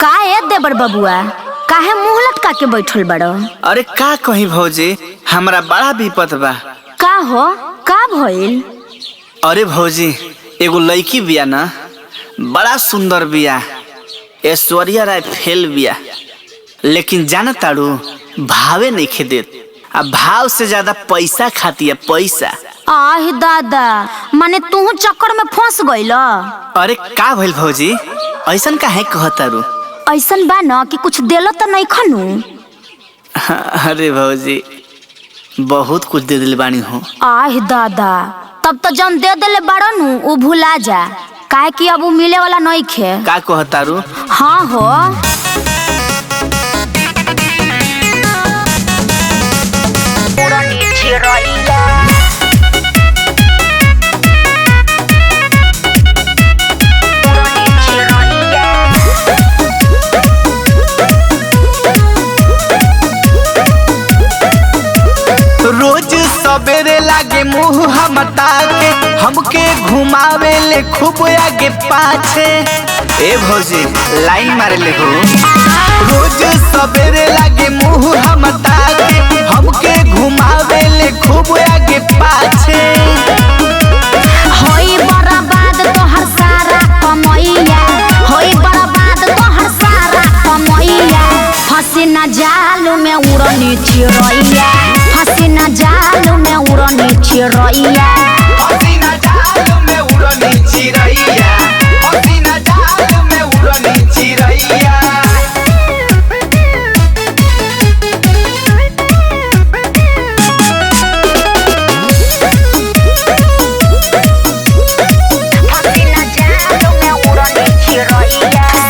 का ए देबर बबुआ काहे मुंह लटका के बैठल बड़ो? अरे का कहीं भौजी हमरा बड़ा विपत बा। का हो का भइल? अरे भौजी एगो लड़की बिया ना, बड़ा सुंदर बिया, ऐश्वर्या राय फेल बिया, लेकिन जाना तारू भावे नहीं खे देत, अब भाव से ज्यादा पैसा खाती है पैसा। आह दादा, माने तू चक्कर में फंस गइल? अरे का भइल भौजी ऐसन काहे कहतारू? ऐसन बा न कि कुछ देलो तो नहीं खनू? अरे भौजी बहुत कुछ दे दिल बानी हो। आह दादा, तब तो जन दे देले बाड़ो नु उ भुला जा, काहे कि अब उ मिले वाला नहीं खे। का कहतारू? हाँ हो रोज सवेरे लागे मुँह हमता के हमके घुमावे ले खूब आगे पाछे। ए भौजी लाइन मारे ले हो। रोज सवेरे लागे मुँह हमता के हमके घुमावे ले खूब आगे पाछे। होई बर्बाद तोहर सारा कमैया, होई बर्बाद तोहर सारा कमैया, फंसी न जाल में उड़नी चिड़ैया, फंसी न जाल में उड़नी चिड़ैया, फंसी न जाल में उड़नी चिड़ैया, फंसी न जाल में उड़नी चिड़ैया।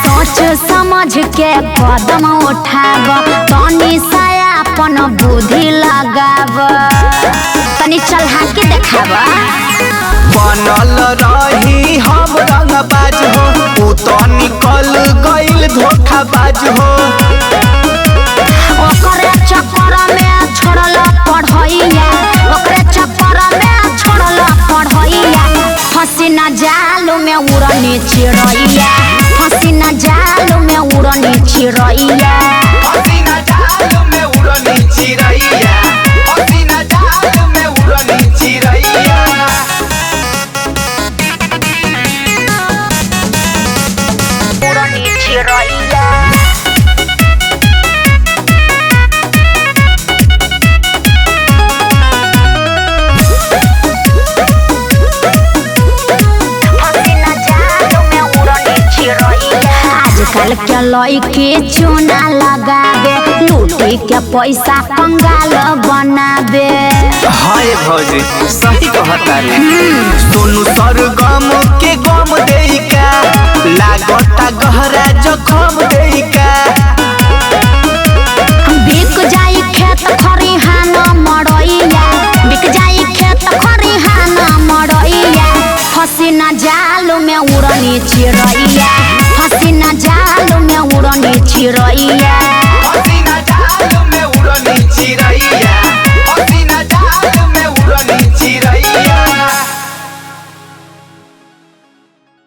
सोच समझ के कदम उठाव, तनी सा अपन बुद्धि लगाव, तनी चलहा के देखाव। बनल रही हम रंगबाज हो, उ तो निकल गइल धोखाबाज हो। ओकरे चक्कर में छोड़ल पढ़ैया, ओकरे चक्कर में छोड़ल पढ़ैया, फंसी न जाल में उड़नी चिड़ैया, फंसी न जाल में उड़नी चिड़ैया, फंसी न जाल में उड़नी चिड़ैया, फंसी न जाल में उड़नी चिड़ैया। उड़नी चिड़ैया। आजकल के लइके चूना लगावे, लूटी के पैसा कंगाल बनावे। हाय भौजी सही कहता रे, सोनू सरगम के गम देइका, लागता गहरा जखम देइका। बिक जाई खेत खरिहान मड़ैया, बिक जाई खेत खरिहान मड़ैया, फंसी न जाल में उड़नी चिड़ैया, फंसी न जाल में उड़नी चिड़ैया।